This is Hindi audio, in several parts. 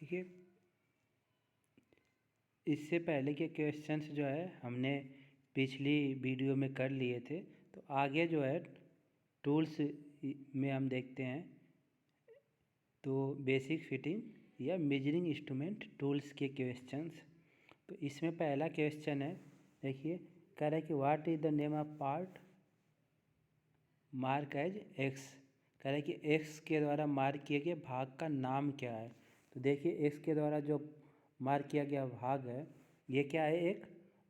देखिए, इससे पहले के क्वेश्चंस जो है हमने पिछली वीडियो में कर लिए थे। तो आगे जो है टूल्स में हम देखते हैं तो बेसिक फिटिंग या मेजरिंग इंस्ट्रूमेंट टूल्स के क्वेश्चंस। तो इसमें पहला क्वेश्चन है, देखिए कह रहा है कि what is the name of part mark as X. कह रहा है कि एक्स के द्वारा मार्क किए गए भाग का नाम क्या है। तो देखिए एक्स के द्वारा जो मार्क किया गया भाग है ये क्या है, एक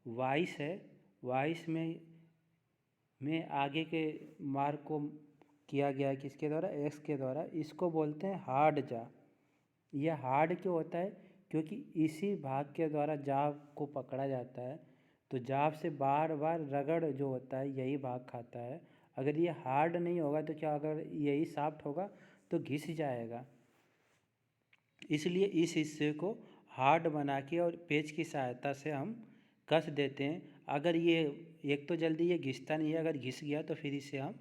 वाइस है। वाइस में आगे के मार्क को किया गया है किसके द्वारा, एक्स के द्वारा। इसको बोलते हैं हार्ड जा। यह हार्ड क्यों होता है, क्योंकि इसी भाग के द्वारा जाव को पकड़ा जाता है। तो जाव से बार बार रगड़ जो होता है यही भाग खाता है। अगर ये हार्ड नहीं होगा तो क्या, अगर यही सॉफ्ट होगा तो घिस जाएगा। इसलिए इस हिस्से को हार्ड बना के और पेच की सहायता से हम कस देते हैं। अगर ये एक तो जल्दी ये घिसता नहीं है, अगर घिस गया तो फिर इसे हम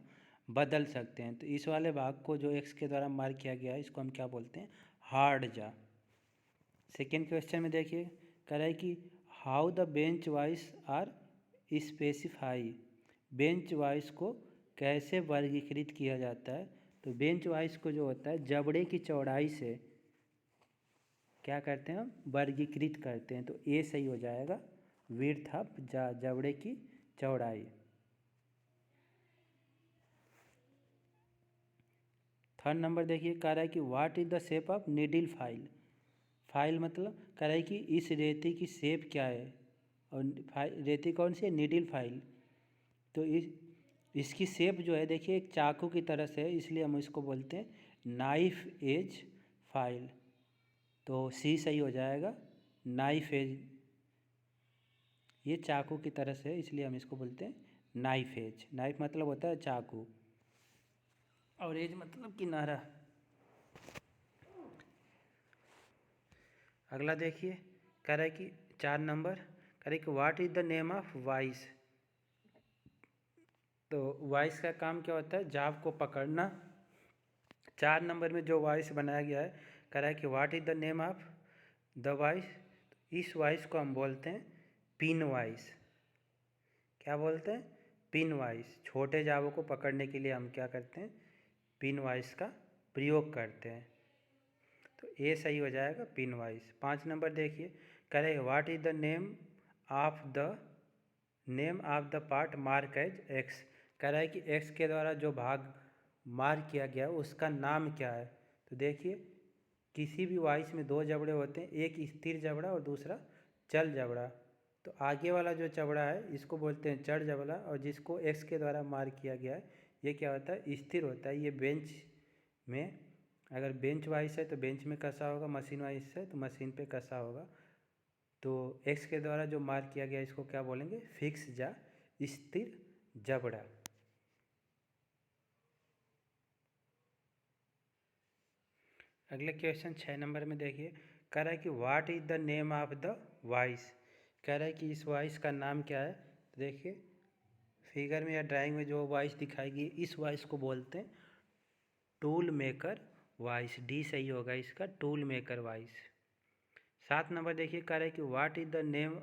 बदल सकते हैं। तो इस वाले भाग को जो एक्स के द्वारा मार्क किया गया है इसको हम क्या बोलते हैं, हार्ड जा। सेकेंड क्वेश्चन में देखिए कह रहा है कि how the bench vice are specify. Bench vice को कैसे वर्गीकृत किया जाता है। तो बेंच वाइज को जो होता है जबड़े की चौड़ाई से क्या करते हैं, हम वर्गीकृत करते हैं। तो ए सही हो जाएगा, विड्थ ऑफ जबड़े की चौड़ाई। थर्ड नंबर देखिए कह रहा है कि what is the shape of needle file. File मतलब कह रहा है कि इस रेती की शेप क्या है, और रेती कौन सी है, नीडल फाइल। तो इसकी शेप जो है देखिए एक चाकू की तरह से है, इसलिए हम इसको बोलते हैं नाइफ एज फाइल। तो सी सही हो जाएगा, नाइफ एज। ये चाकू की तरह से है इसलिए हम इसको बोलते हैं नाइफ एज। नाइफ मतलब होता है चाकू और एज मतलब किनारा। अगला देखिए कह रहा है कि 4 नंबर कह रहा है कि what is the name of vice. तो वाइस का काम क्या होता है, जाव को पकड़ना। 4 नंबर में जो वाइस बनाया गया है कह रहा है कि what is the name of the vice. इस वाइस को हम बोलते हैं पिन वाइस। क्या बोलते हैं, पिन वाइस। छोटे जावों को पकड़ने के लिए हम क्या करते हैं, पिन वाइस का प्रयोग करते हैं। तो ए सही हो जाएगा, पिन वाइस। 5 नंबर देखिए कह रहे हैं what is the name of the part mark as X. कह रहा है कि एक्स के द्वारा जो भाग मार्क किया गया उसका नाम क्या है। तो देखिए किसी भी वाइस में 2 जबड़े होते हैं, एक स्थिर जबड़ा और दूसरा चल जबड़ा। तो आगे वाला जो जबड़ा है इसको बोलते हैं चढ़ जबड़ा, और जिसको एक्स के द्वारा मार्क किया गया है ये क्या होता है, स्थिर होता है। ये बेंच में, अगर बेंच वाइस है तो बेंच में कसा होगा, मशीन वाइस है तो मशीन पे कसा होगा। तो एक्स के द्वारा जो मार्क किया गया इसको क्या बोलेंगे, फिक्स जा स्थिर जबड़ा। अगले क्वेश्चन 6 नंबर में देखिए कह रहा है कि what is the name of the vice. कह रहा है कि इस वाइस का नाम क्या है। तो देखिए फिगर में या ड्राइंग में जो वाइस दिखाई गई इस वाइस को बोलते हैं टूल मेकर वाइस। डी सही होगा इसका, टूल मेकर वाइस। 7 नंबर देखिए कह रहा है कि what is the name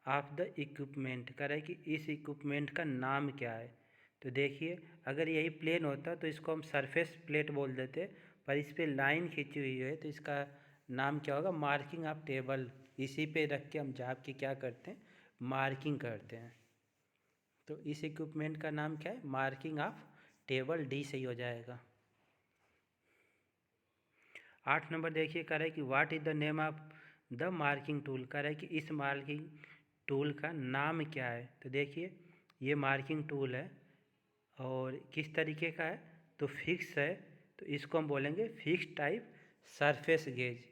of the equipment. कह रहा है कि इस इक्विपमेंट का नाम क्या है। तो देखिए अगर यही प्लेन होता तो इसको हम सरफेस प्लेट बोल देते, पर इस पर लाइन खींची हुई है तो इसका नाम क्या होगा, मार्किंग ऑफ टेबल। इसी पे रख के हम जाप के क्या करते हैं, मार्किंग करते हैं। तो इस इक्विपमेंट का नाम क्या है, मार्किंग ऑफ टेबल। डी सही हो जाएगा। 8 नंबर देखिए कह रहा है कि what is the name of the marking tool. कह रहा है कि इस मार्किंग टूल का नाम क्या है। तो देखिए ये मार्किंग टूल है और किस तरीके का है, तो फिक्स है। तो इसको हम बोलेंगे फिक्स टाइप सरफेस गेज।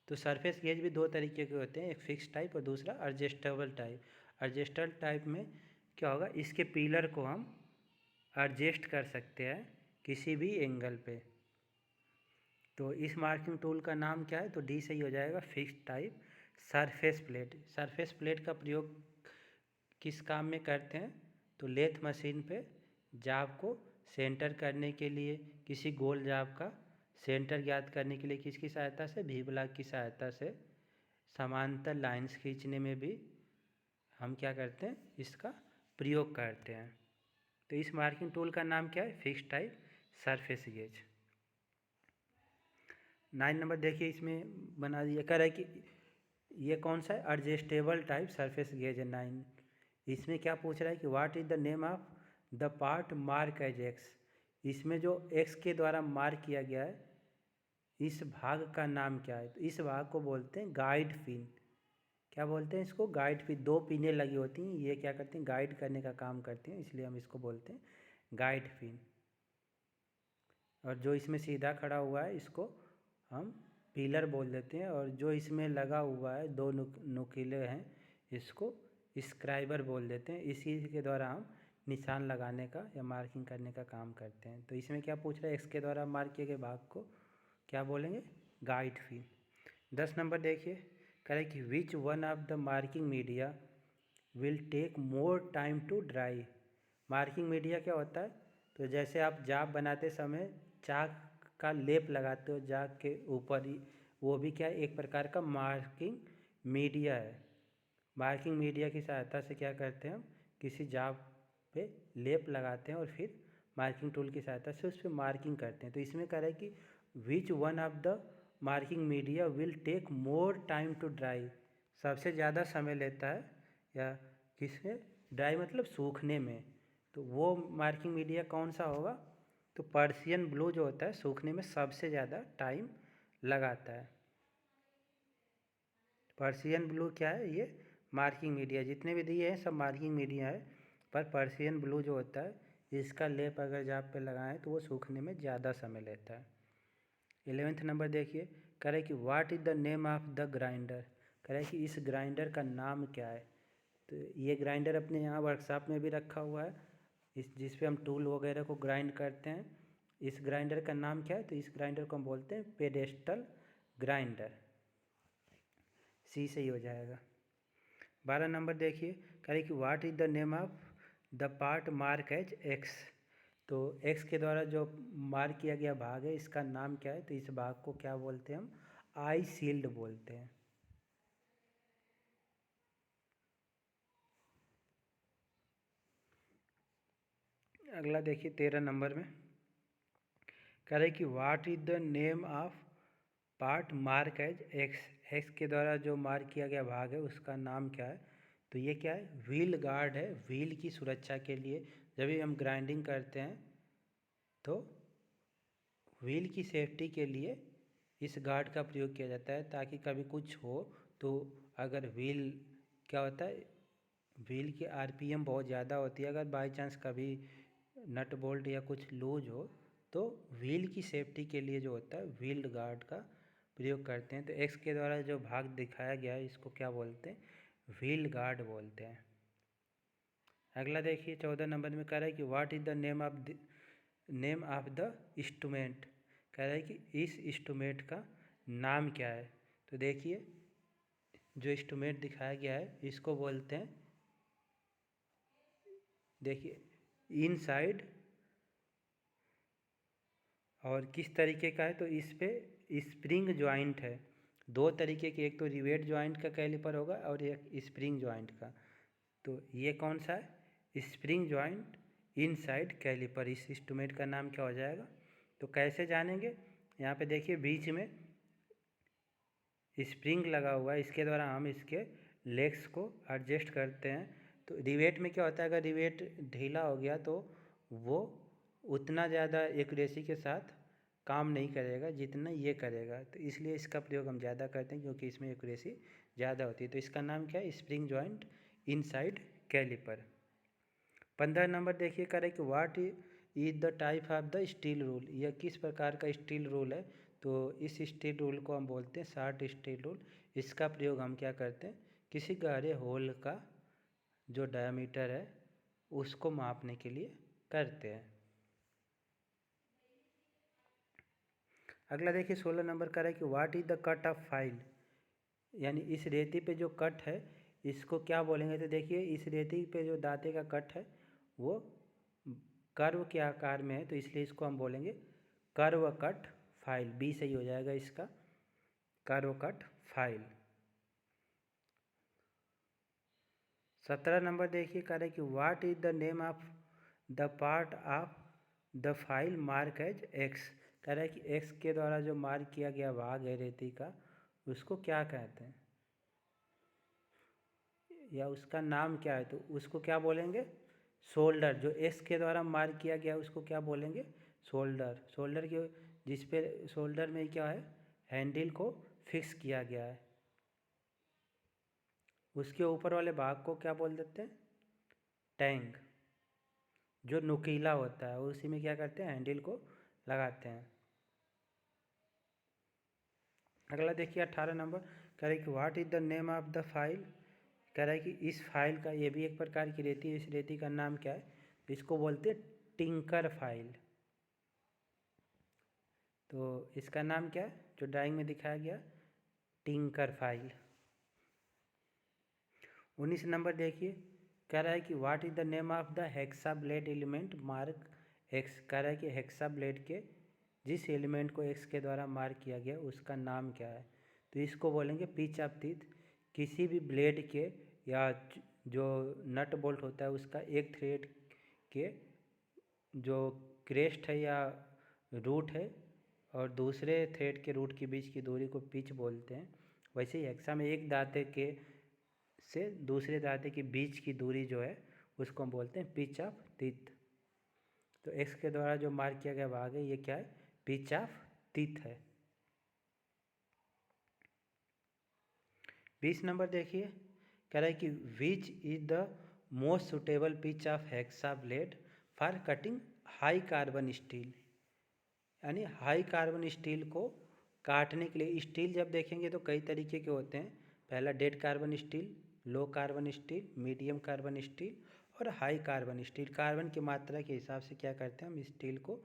तो सरफेस गेज भी 2 तरीके के होते हैं, एक फिक्स टाइप और दूसरा एडजस्टेबल टाइप। एडजस्टेबल टाइप में क्या होगा, इसके पिलर को हम एडजस्ट कर सकते हैं किसी भी एंगल पे। तो इस मार्किंग टूल का नाम क्या है, तो डी सही हो जाएगा, fix type surface plate. Surface plate का प्रयोग किस काम में करते हैं, तो लेथ मशीन पे जाब को सेंटर करने के लिए, किसी गोल जाब का सेंटर ज्ञात करने के लिए किसकी सहायता से? वी ब्लॉक की सहायता से। समांतर लाइंस खींचने में भी हम क्या करते हैं? इसका प्रयोग करते हैं। तो इस मार्किंग टूल का नाम क्या है? Fix type surface gauge. 9 number देखिए, इसमें बना दिया, कह रहा है कि ये कौन सा है? एडजस्टेबल टाइप सरफेस गेज है 9। इसमें क्या पूछ रहा है कि what is the name of the part mark as X. इसमें जो एक्स के द्वारा मार्क किया गया है इस भाग का नाम क्या है? तो इस भाग को बोलते हैं गाइड पिन। क्या बोलते हैं इसको? Guide pin. 2 पिनें लगी होती हैं, ये क्या करती हैं? गाइड करने का काम करती हैं, इसलिए हम इसको बोलते हैं गाइड पिन। और जो इसमें सीधा खड़ा हुआ है इसको हम पिलर बोल देते हैं, और जो इसमें लगा हुआ है 2 नुकीले हैं इसको स्क्राइबर बोल देते हैं। इसी के द्वारा हम निशान लगाने का या मार्किंग करने का काम करते हैं। तो इसमें क्या पूछ रहा है? एक्स के द्वारा मार्क किए गए भाग को क्या बोलेंगे? Guide pin. 10 नंबर देखिए, कह रहे कि which one of the marking media will take more time to dry. Marking media क्या होता है? तो जैसे आप जाप बनाते समय चाक का लेप लगाते हो जाक के ऊपर ही, वो भी क्या है? एक प्रकार का मार्किंग मीडिया है। मार्किंग मीडिया की सहायता से क्या करते हैं? हम किसी जाप पे लेप लगाते हैं और फिर मार्किंग टूल की सहायता से उस पर मार्किंग करते हैं। तो इसमें कह रहा है कि which one of the marking media will take more time to dry. सबसे ज़्यादा समय लेता है या किसमें? ड्राई मतलब सूखने में। तो वो मार्किंग मीडिया कौन सा होगा? तो पर्शियन ब्लू जो होता है सूखने में सबसे ज़्यादा टाइम लगाता है। पर्शियन ब्लू क्या है? ये मार्किंग मीडिया। जितने भी दिए हैं सब मार्किंग मीडिया है, पर पर्शियन ब्लू जो होता है इसका लेप अगर जाप पे लगाएं तो वो सूखने में ज़्यादा समय लेता है। 11th नंबर देखिए, कह रहे कि what is the name of the grinder. कह रहे कि इस ग्राइंडर का नाम क्या है? तो ये ग्राइंडर अपने यहाँ वर्कशॉप में भी रखा हुआ है, इस जिस पे हम टूल वगैरह को ग्राइंड करते हैं। इस ग्राइंडर का नाम क्या है? तो इस ग्राइंडर को हम बोलते हैं पेडेस्टल ग्राइंडर। सी सही हो जाएगा। 12 नंबर देखिए, कह रहे कि what is the name of the part mark as X. तो एक्स के द्वारा जो मार्क किया गया भाग है इसका नाम क्या है? तो इस भाग को क्या बोलते हैं? हम आई शील्ड बोलते हैं। अगला देखिए 13 नंबर में, कह रहे कि what is the name of part mark as X. X के द्वारा जो मार्क किया गया भाग है उसका नाम क्या है? तो ये क्या है? व्हील गार्ड है। व्हील की सुरक्षा के लिए जब भी हम ग्राइंडिंग करते हैं तो व्हील की सेफ्टी के लिए इस गार्ड का प्रयोग किया जाता है, ताकि कभी कुछ हो तो अगर व्हील क्या होता है, व्हील की आरपीएम बहुत ज़्यादा होती है, अगर बाई चांस कभी नट बोल्ट या कुछ लूज हो तो व्हील की सेफ्टी के लिए जो होता है व्हील गार्ड का प्रयोग करते हैं। तो एक्स के द्वारा जो भाग दिखाया गया है इसको क्या बोलते हैं? व्हील गार्ड बोलते हैं। अगला देखिए 14 नंबर में कह रहा है कि what is the name of the instrument. कह रहा है कि इस इंस्ट्रूमेंट का नाम क्या है? तो देखिए जो इंस्ट्रूमेंट दिखाया गया है इसको बोलते हैं, देखिए इनसाइड, और किस तरीके का है? तो इस पे स्प्रिंग जॉइंट है। 2 तरीके के, एक तो रिवेट जॉइंट का कैलिपर होगा और एक स्प्रिंग जॉइंट का। तो ये कौन सा है? Spring joint inside calliper. इस इंस्ट्रूमेंट का नाम क्या हो जाएगा? तो कैसे जानेंगे? यहाँ पे देखिए बीच में स्प्रिंग लगा हुआ है, इसके द्वारा हम इसके लेग्स को एडजस्ट करते हैं। तो रिवेट में क्या होता है, अगर रिवेट ढीला हो गया तो वो उतना ज़्यादा एक्यूरेसी के साथ काम नहीं करेगा जितना ये करेगा। तो इसलिए इसका प्रयोग हम ज़्यादा करते हैं क्योंकि इसमें एक्यूरेसी ज़्यादा होती है। तो इसका नाम क्या है? Spring joint inside calliper. 15 number देखिए, करें कि what is the type of the steel rule. यह किस प्रकार का स्टील रूल है? तो इस स्टील रूल को हम बोलते हैं शॉर्ट स्टील रूल। इसका प्रयोग हम क्या करते हैं? किसी गहरे होल का जो डायमीटर है उसको मापने के लिए करते हैं। अगला देखिए 16 नंबर का है कि what is the cut off file. यानी इस रेती पे जो कट है इसको क्या बोलेंगे? तो देखिए इस रेती पे जो दांते का कट है वो कर्व के आकार में है, तो इसलिए इसको हम बोलेंगे कर्व कट फाइल, बी सही हो जाएगा इसका, कर्व कट फाइल। 17 नंबर देखिए, कह रहे कि what is the name of the part of the file mark as X. कह रहा है कि एक्स के द्वारा जो मार्क किया गया भाग है रेती का, उसको क्या कहते हैं या उसका नाम क्या है, तो उसको क्या बोलेंगे, शोल्डर। जो एक्स के द्वारा मार्क किया गया उसको क्या बोलेंगे, शोल्डर। शोल्डर के जिस पे शोल्डर में क्या है, हैंडल को फिक्स किया गया है, उसके ऊपर वाले भाग को क्या बोल देते हैं, टैंक। जो नुकीला होता है उसी में क्या करते हैं, हैंडल को लगाते हैं। अगला देखिए 18 नंबर, कह रहे कि what is the name of the file. कह रहा है कि इस फाइल का, ये भी एक प्रकार की रेती है, इस रेती का नाम क्या है, तो इसको बोलते हैं टिंकर फाइल। तो इसका नाम क्या है, जो ड्राइंग में दिखाया गया, टिंकर फाइल। 19 नंबर देखिए, कह रहा है कि what is the name of the hexa blade element mark x. कह रहा है कि हेक्सा ब्लेड के जिस एलिमेंट को एक्स के द्वारा मार्क किया गया उसका नाम क्या है, तो इसको बोलेंगे पिच ऑफ टीथ। किसी भी ब्लेड के या जो नट बोल्ट होता है उसका एक थ्रेड के जो क्रेस्ट है या रूट है और दूसरे थ्रेड के रूट के बीच की दूरी को पिच बोलते हैं। वैसे ही हेक्सा में एक दांते के से दूसरे दांते के बीच की दूरी जो है उसको हम बोलते हैं पिच ऑफ टीथ। तो एक्स के द्वारा जो मार्क किया गया भाग है ये क्या है, पिच ऑफ टीथ है। 20 नंबर देखिए, कह रहा है कि which is the most suitable pitch of hexa blade for cutting high carbon steel. यानी हाई कार्बन स्टील को काटने के लिए, स्टील जब देखेंगे तो कई तरीके के होते हैं, पहला dead carbon steel, low carbon steel, medium carbon steel और हाई कार्बन स्टील। कार्बन की मात्रा के हिसाब से क्या करते हैं, हम स्टील को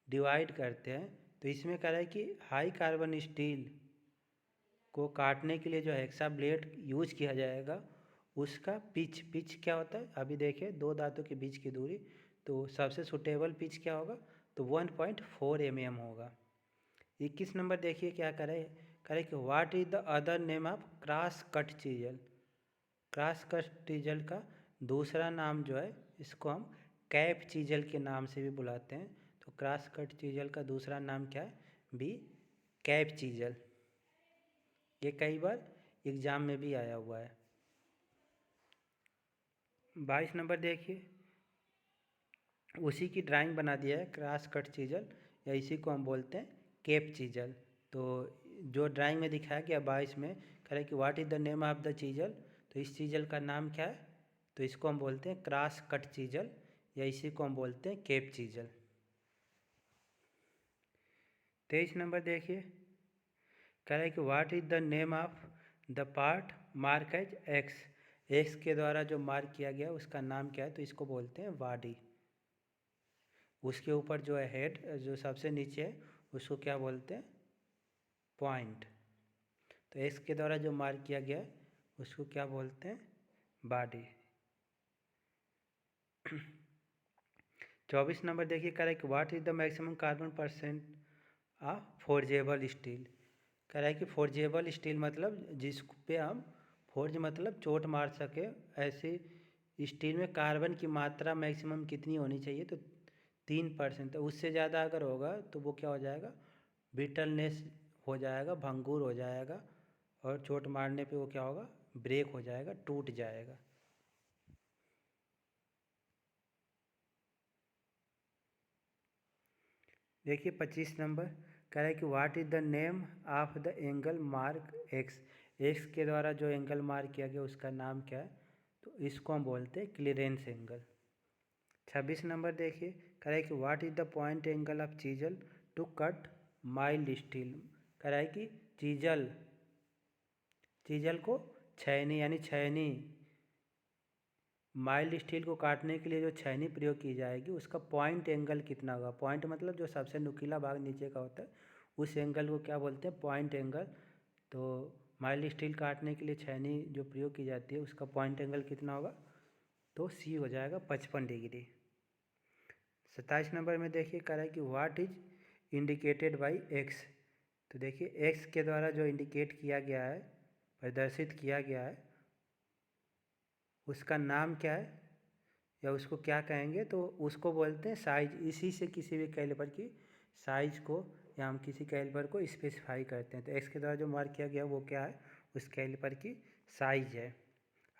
डिवाइड करते हैं। तो इसमें कह रहा है कि हाई कार्बन स्टील को काटने के लिए जो हेक्सा ब्लेड यूज किया जाएगा उसका पिच क्या होता है, अभी देखिए दो दांतों के बीच की दूरी, तो सबसे सुटेबल पिच क्या होगा, तो 1.4 mm होगा। 21 नंबर देखिए क्या करे कि what is the other name of cross cut chisel. Cross cut chisel का दूसरा नाम जो है इसको हम कैप चीजल के नाम से भी बुलाते हैं। तो क्रॉस कट चीजल का दूसरा नाम क्या है, बी कैप चीजल। ये कई बार एग्जाम में भी आया हुआ है। 22 नंबर देखिए, उसी की ड्राइंग बना दिया है, क्रॉस कट चीजल या इसी को हम बोलते हैं कैप चीजल। तो जो ड्राइंग में दिखाया गया 22 में, कह रहा है कि what is the name of the chisel, तो इस चीजल का नाम क्या है, तो इसको हम बोलते हैं क्रॉस कट चीजल या इसी को हम बोलते हैं कैप चीजल। 23 नंबर देखिए, कह रहा है कि what is the name of the part mark as X. X के द्वारा जो मार्क किया गया उसका नाम क्या है, तो इसको बोलते हैं बॉडी। उसके ऊपर जो है हेड, जो सबसे नीचे है उसको क्या बोलते हैं, पॉइंट। तो एक्स के द्वारा जो मार्क किया गया है उसको क्या बोलते हैं, बॉडी। 24 नंबर देखिए, कह रहा है कि what is the maximum carbon percent of forgeable steel. कह रहा है कि फोर्जेबल स्टील मतलब जिस पे हम फोर्ज मतलब चोट मार सके, ऐसे स्टील में कार्बन की मात्रा मैक्सिमम कितनी होनी चाहिए, तो 3%। तो उससे ज़्यादा अगर होगा तो वो क्या हो जाएगा, ब्रिटलनेस हो जाएगा, भंगुर हो जाएगा और चोट मारने पे वो क्या होगा, ब्रेक हो जाएगा, टूट जाएगा। देखिए 25 नंबर, कह रहा है कि what is the name of the angle mark x. X के द्वारा जो एंगल मार्क किया गया उसका नाम क्या है, तो इसको हम बोलते हैं क्लीयरेंस एंगल। 26 नंबर देखिए, कह रहा है कि what is the point angle of chisel to cut mild steel. कह रहा है कि चीजल को छैनी यानी छैनी माइल्ड स्टील को काटने के लिए जो छैनी प्रयोग की जाएगी उसका पॉइंट एंगल कितना होगा। पॉइंट मतलब जो सबसे नुकीला भाग नीचे का होता है उस एंगल को क्या बोलते हैं, पॉइंट एंगल। तो माइल्ड स्टील काटने के लिए छैनी जो प्रयोग की जाती है उसका पॉइंट एंगल कितना होगा, तो सी हो जाएगा 55 डिग्री। 27 नंबर में देखिए, कह रहा है कि what is indicated by x. तो देखिए एक्स के द्वारा जो इंडिकेट किया गया है, प्रदर्शित किया गया है, उसका नाम क्या है या उसको क्या कहेंगे, तो उसको बोलते हैं साइज। इसी से किसी भी कैलिपर की साइज को या हम किसी कैलिपर को स्पेसिफाई करते हैं। तो एक्स के द्वारा जो मार्क किया गया वो क्या है, उस कैलिपर की साइज है।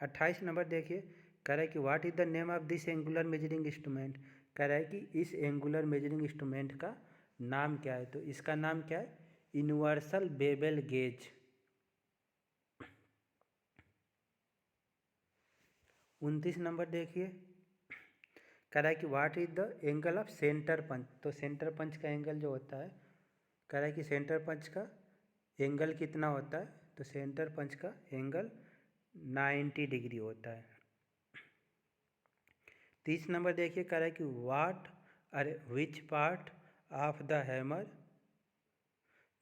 28 नंबर देखिए, कह रहा है कि what is the name of this angular measuring instrument. कह रहा है कि इस एंगुलर मेजरिंग इंस्ट्रूमेंट का नाम क्या है। तो इसका नाम क्या है, यूनिवर्सल बेबल गेज। 29 नंबर देखिए, कह रहा है कि what is the angle of centre punch. तो सेंटर पंच का एंगल जो होता है, कह रहा है कि सेंटर पंच का एंगल कितना होता है। तो सेंटर पंच का एंगल 90 डिग्री होता है। 30 नंबर देखिए, कह रहा है कि व्हाट अरे which part of the hammer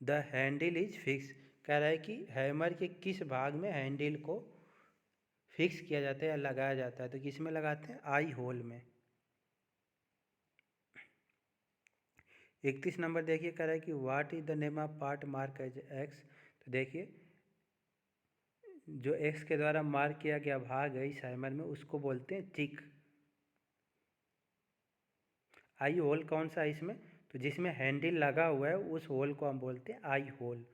the handle is fix. कह रहा है कि हैमर के किस भाग में हैंडल को फिक्स किया जाता है या लगाया जाता है। तो किस में लगाते हैं, आई होल में। 31 नंबर देखिए, कह रहा है कि what is the name of part mark as X. तो देखिए जो एक्स के द्वारा मार्क किया गया भाग है इस हैमर में, उसको बोलते हैं चिक। आई होल कौन सा है इसमें, तो जिसमें हैंडल लगा हुआ है उस होल को हम बोलते हैं आई होल।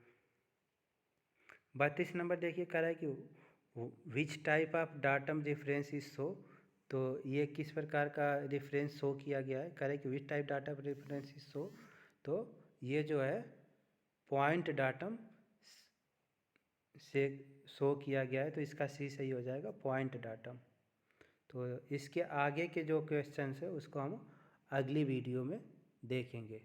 32 नंबर देखिए, कह रहा है कि which type of datum reference is show. तो ये किस प्रकार का रेफरेंस शो किया गया है, कह रहा है कि which type data reference is show. तो ये जो है पॉइंट डाटम से शो किया गया है, तो इसका सी सही हो जाएगा, पॉइंट डाटम। तो इसके आगे के जो क्वेश्चंस है उसको हम अगली वीडियो में देखेंगे।